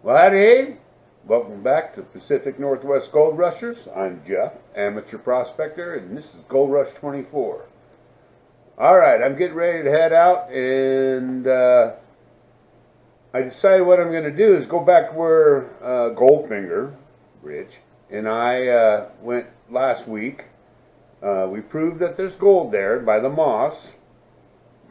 Well, howdy, welcome back to Pacific Northwest Gold Rushers. I'm Jeff, amateur prospector, and this is Gold Rush 24. Alright, I'm getting ready to head out, and I decided what I'm going to do is go back where Goldfinger, Rich, and I went last week. We proved that there's gold there by the moss.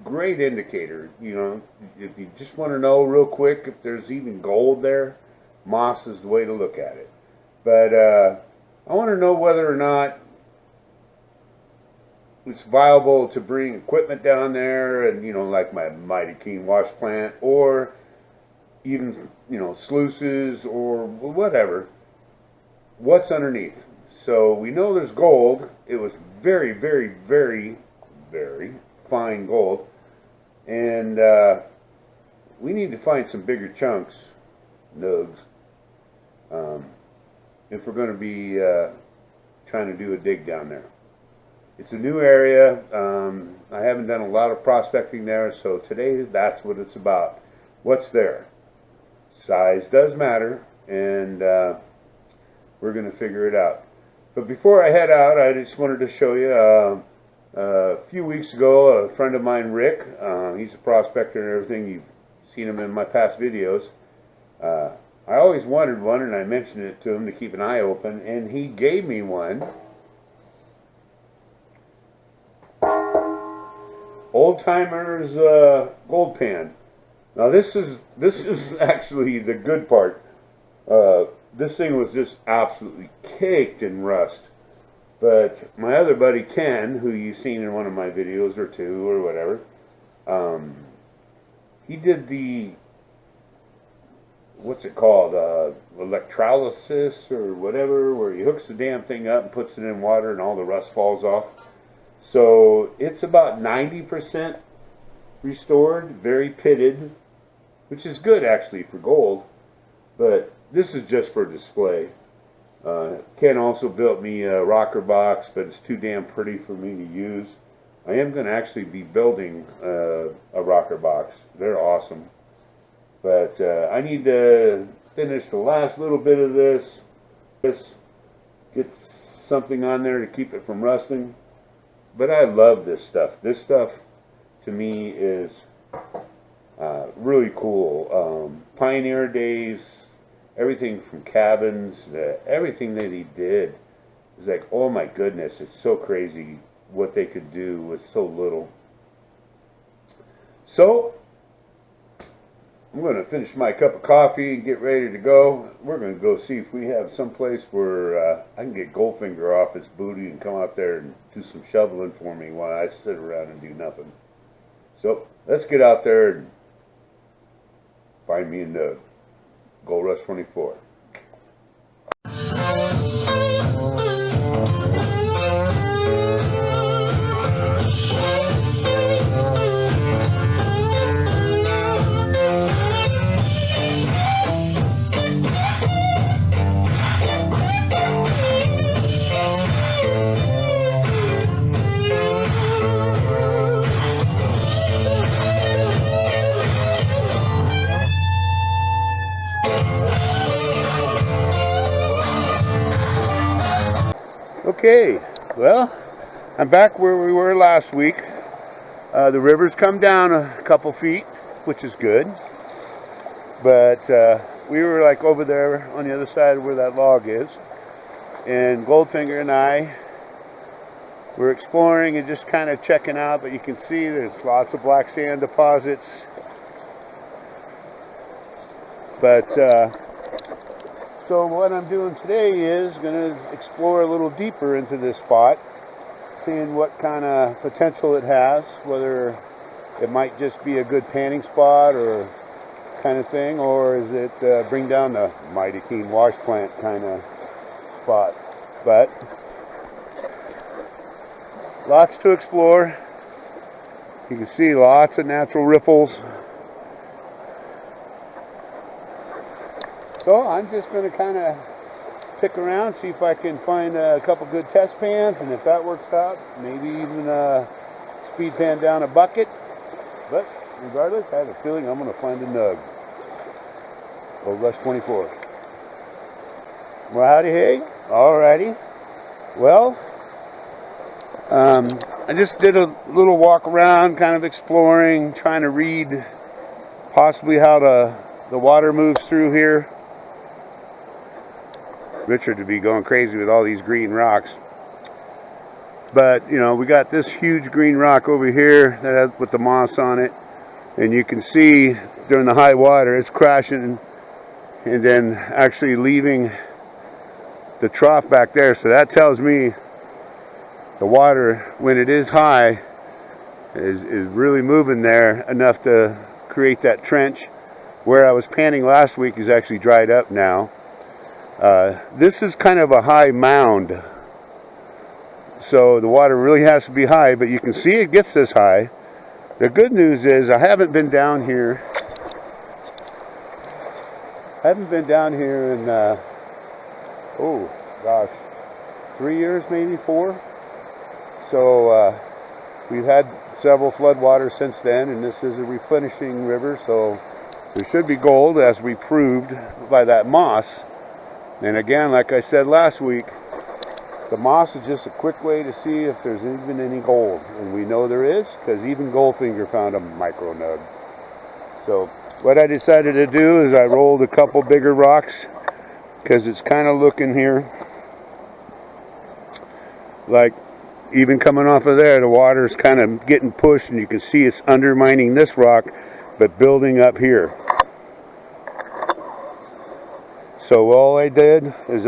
Great indicator, you know, if you just want to know real quick if there's even gold there, moss is the way to look at it. But I want to know whether or not it's viable to bring equipment down there, and, you know, like my Mighty Keen wash plant, or even, you know, sluices or whatever. What's underneath? So we know there's gold. It was very, very, very, very fine gold, and we need to find some bigger chunks, nugs, if we're going to be trying to do a dig down there. It's a new area. I haven't done a lot of prospecting there, so today that's what it's about. What's there? Size does matter, and we're going to figure it out. But before I head out, I just wanted to show you a few weeks ago, a friend of mine, Rick, he's a prospector and everything. You've seen him in my past videos. I always wanted one, and I mentioned it to him to keep an eye open, and he gave me one. Old Timers gold pan. Now this is actually the good part. This thing was just absolutely caked in rust. But my other buddy Ken, who you've seen in one of my videos or two or whatever, he did the, what's it called, electrolysis or whatever, where he hooks the damn thing up and puts it in water and all the rust falls off. So it's about 90% restored, very pitted, which is good actually for gold, but this is just for display. Ken also built me a rocker box, but it's too damn pretty for me to use. I am going to actually be building a rocker box. They're awesome. But I need to finish the last little bit of this, get something on there to keep it from rusting. But I love this stuff. This stuff, to me, is really cool. Pioneer days, everything from cabins, everything that he did is like, oh my goodness, it's so crazy what they could do with so little. So, I'm going to finish my cup of coffee and get ready to go. We're going to go see if we have some place where I can get Goldfinger off his booty and come out there and do some shoveling for me while I sit around and do nothing. So, let's get out there and find me in the Gold Rush 24. Okay, well, I'm back where we were last week. The river's come down a couple feet, which is good. But we were like over there on the other side where that log is. And Goldfinger and I were exploring and just kind of checking out. But you can see there's lots of black sand deposits. But so what I'm doing today is going to explore a little deeper into this spot, seeing what kind of potential it has, whether it might just be a good panning spot or kind of thing, or is it bring down the Mighty Keen wash plant kind of spot. But lots to explore. You can see lots of natural riffles. So I'm just going to kind of pick around, see if I can find a couple good test pans, and if that works out, maybe even speed pan down a bucket. But regardless, I have a feeling I'm going to find a nug. Old Rush 24. Well, howdy, hey. Alrighty. Well, I just did a little walk around, kind of exploring, trying to read possibly how the water moves through here. Richard would be going crazy with all these green rocks. But, you know, we got this huge green rock over here that has, with the moss on it. And you can see during the high water, it's crashing and then actually leaving the trough back there. So that tells me the water, when it is high, is really moving there enough to create that trench. Where I was panning last week is actually dried up now. This is kind of a high mound, so the water really has to be high, but you can see it gets this high. The good news is I haven't been down here in oh gosh, 3 years, maybe 4. So we've had several floodwaters since then, and this is a replenishing river, so there should be gold, as we proved by that moss. And again, like I said last week, the moss is just a quick way to see if there's even any gold. And we know there is, because even Goldfinger found a micro nug. So what I decided to do is I rolled a couple bigger rocks, because it's kind of looking here like, even coming off of there, the water is kind of getting pushed, and you can see it's undermining this rock, but building up here. So all I did is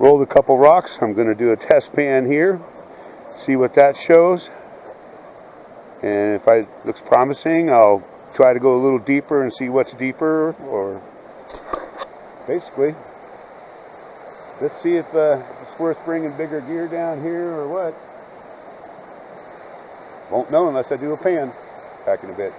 rolled a couple rocks. I'm going to do a test pan here, see what that shows, and if it looks promising, I'll try to go a little deeper and see what's deeper, or basically, let's see if it's worth bringing bigger gear down here or what. Won't know unless I do a pan. Back in a bit.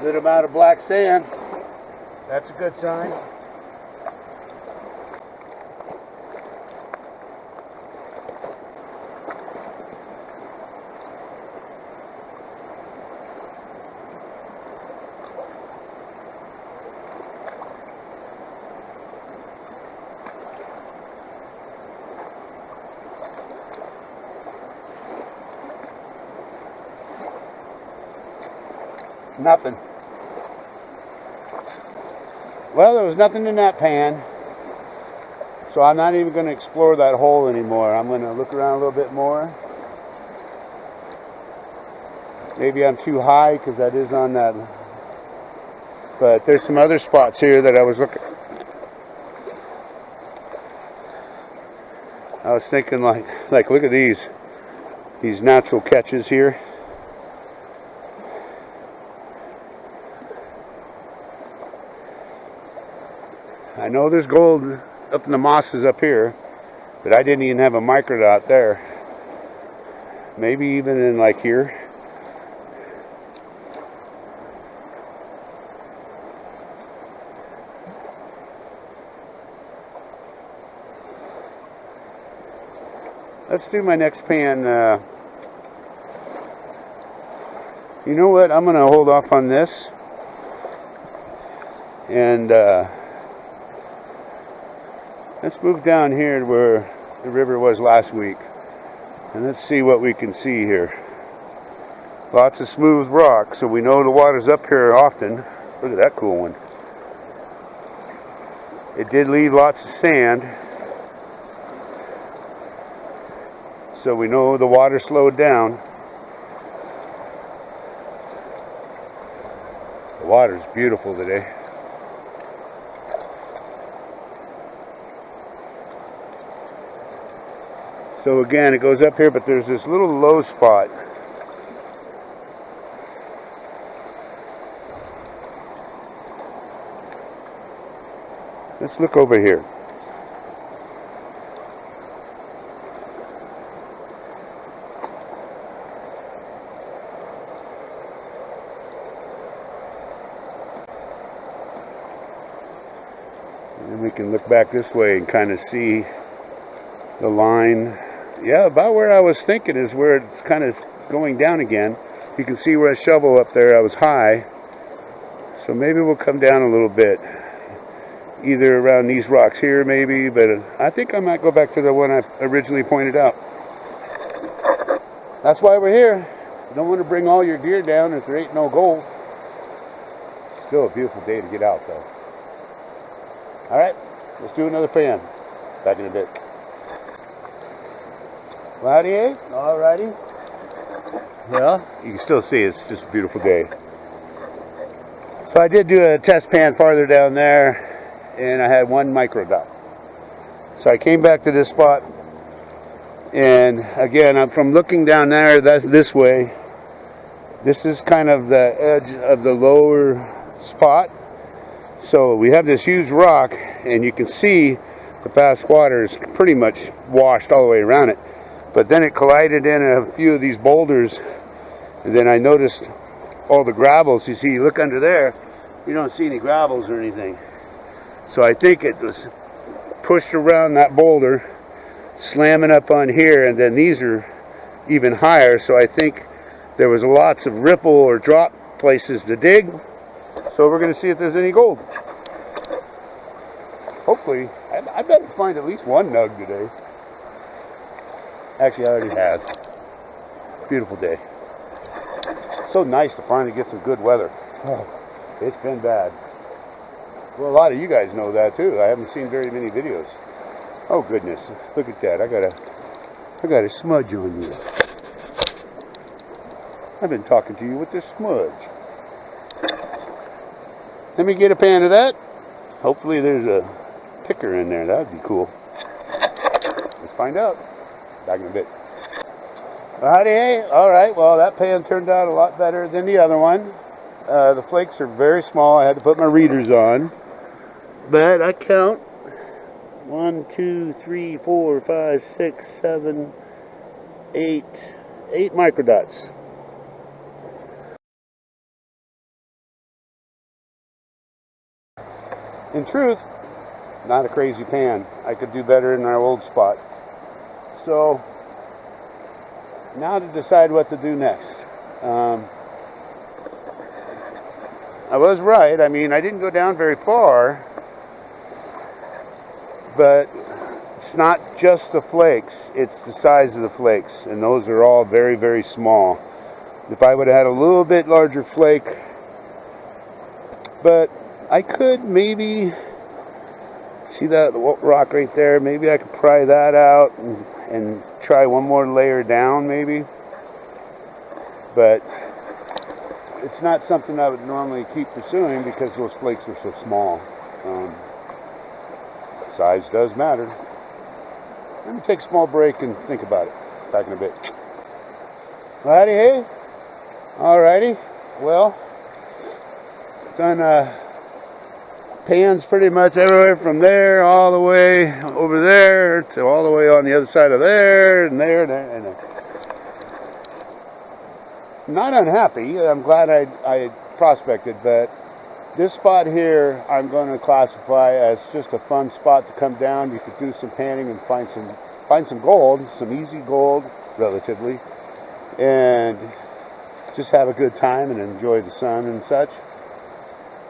Good amount of black sand. That's a good sign. Nothing. Well, there was nothing in that pan, so I'm not even going to explore that hole anymore. I'm going to look around a little bit more. Maybe I'm too high because that is on that, but there's some other spots here that I was looking. I was thinking like look at these natural catches here. I know there's gold up in the mosses up here, but I didn't even have a microdot there. Maybe even in like here. Let's do my next pan. You know what? I'm going to hold off on this. And let's move down here to where the river was last week. And let's see what we can see here. Lots of smooth rock, so we know the water's up here often. Look at that cool one. It did leave lots of sand, so we know the water slowed down. The water's beautiful today. So again, it goes up here, but there's this little low spot. Let's look over here. And then we can look back this way and kind of see the line. Yeah, about where I was thinking is where it's kind of going down again. You can see where I shovel up there, I was high. So maybe we'll come down a little bit. Either around these rocks here maybe, but I think I might go back to the one I originally pointed out. That's why we're here. You don't want to bring all your gear down if there ain't no gold. Still a beautiful day to get out though. Alright, let's do another pan. Back in a bit. Cloudy, eh? Alrighty. Well, you can still see it's just a beautiful day. So I did do a test pan farther down there, and I had one micro dot. So I came back to this spot, and again, I'm from looking down there, that's this way. This is kind of the edge of the lower spot. So we have this huge rock, and you can see the fast water is pretty much washed all the way around it. But then it collided in a few of these boulders, and then I noticed all the gravels. You see, you look under there, you don't see any gravels or anything. So I think it was pushed around that boulder, slamming up on here, and then these are even higher. So I think there was lots of ripple or drop places to dig. So we're going to see if there's any gold. Hopefully, I better find at least one nug today. Actually, I already has. Beautiful day. So nice to finally get some good weather. Oh, it's been bad. Well, a lot of you guys know that too. I haven't seen very many videos. Oh goodness, look at that. I got a smudge on you. I've been talking to you with this smudge. Let me get a pan of that. Hopefully there's a picker in there. That would be cool. Let's find out. Back in a bit. Howdy, hey. Alright, well that pan turned out a lot better than the other one. The flakes are very small. I had to put my readers on. But I count 1, 2, 3, 4, 5, 6, 7, 8 microdots. In truth, not a crazy pan. I could do better in our old spot. So, now to decide what to do next. I was right. I mean, I didn't go down very far, but it's not just the flakes, it's the size of the flakes, and those are all very, very small. If I would have had a little bit larger flake, but I could maybe, see that rock right there, maybe I could pry that out and try one more layer down maybe, but it's not something I would normally keep pursuing because those flakes are so small. Size does matter. Let me take a small break and think about it. Back in a bit. Alrighty, hey. Alrighty. Well, done pans pretty much everywhere from there all the way over there to all the way on the other side of there and there and there. And there. Not unhappy. I'm glad I prospected, but this spot here I'm going to classify as just a fun spot to come down. You could do some panning and find some gold, some easy gold relatively, and just have a good time and enjoy the sun and such.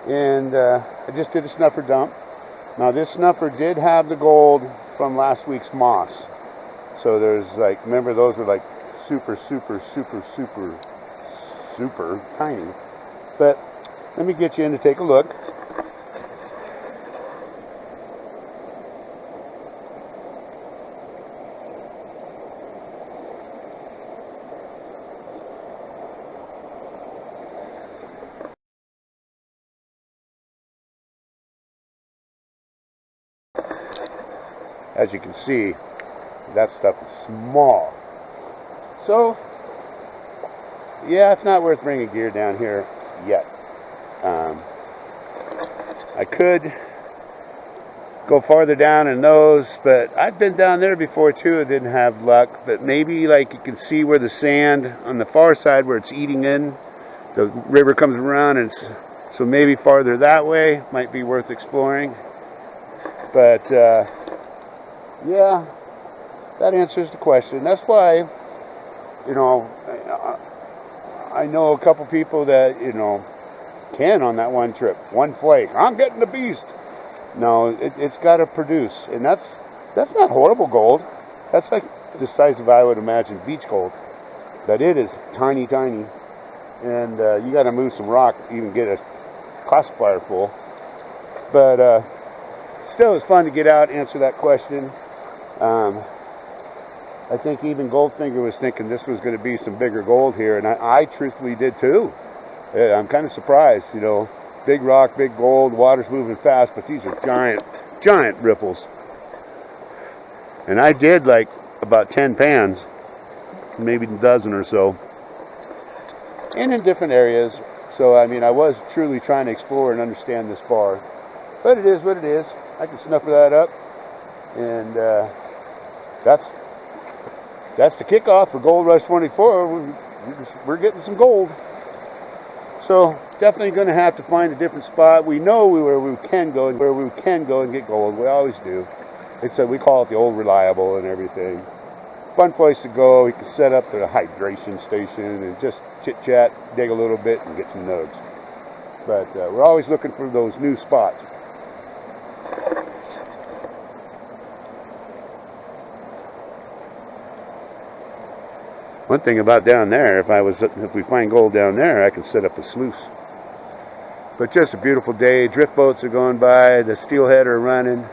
And I just did a snuffer dump. Now this snuffer did have the gold from last week's moss. So there's like, remember those were like super tiny. But let me get you in to take a look. As you can see, that stuff is small. So, yeah, it's not worth bringing gear down here yet. I could go farther down in those, but I've been down there before too. I didn't have luck, but maybe like you can see where the sand on the far side where it's eating in, the river comes around, and so maybe farther that way might be worth exploring. But yeah, that answers the question. That's why, you know, I know a couple people that, you know, can on that one trip, one flake. I'm getting the beast. No, it's got to produce, and that's not horrible gold. That's like the size of, I would imagine, beach gold. But it is tiny, tiny, and you got to move some rock to even get a classifier full. But still, it's fun to get out, answer that question. I think even Goldfinger was thinking this was going to be some bigger gold here, and I truthfully did too. I'm kind of surprised, you know. Big rock, big gold, water's moving fast, but these are giant, giant ripples. And I did like about 10 pans, maybe a dozen or so, and in different areas. So, I mean, I was truly trying to explore and understand this bar. But it is what it is. I can snuff that up. And that's the kickoff for Gold Rush 24. We're getting some gold. So definitely going to have to find a different spot. We know where we can go and get gold. We always do. We call it the old reliable and everything. Fun place to go. You can set up at a hydration station and just chit chat, dig a little bit, and get some nugs. But we're always looking for those new spots. One thing about down there, if we find gold down there, I can set up a sluice. But just a beautiful day. Drift boats are going by. The steelhead are running.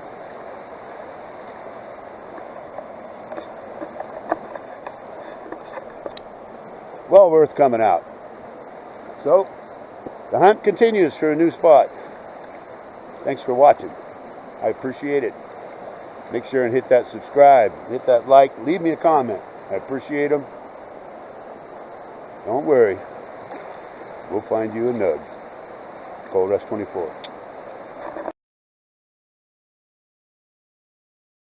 Well worth coming out. So, the hunt continues for a new spot. Thanks for watching. I appreciate it. Make sure and hit that subscribe, hit that like, leave me a comment. I appreciate them. Don't worry. We'll find you a nug. Gold Rush 24.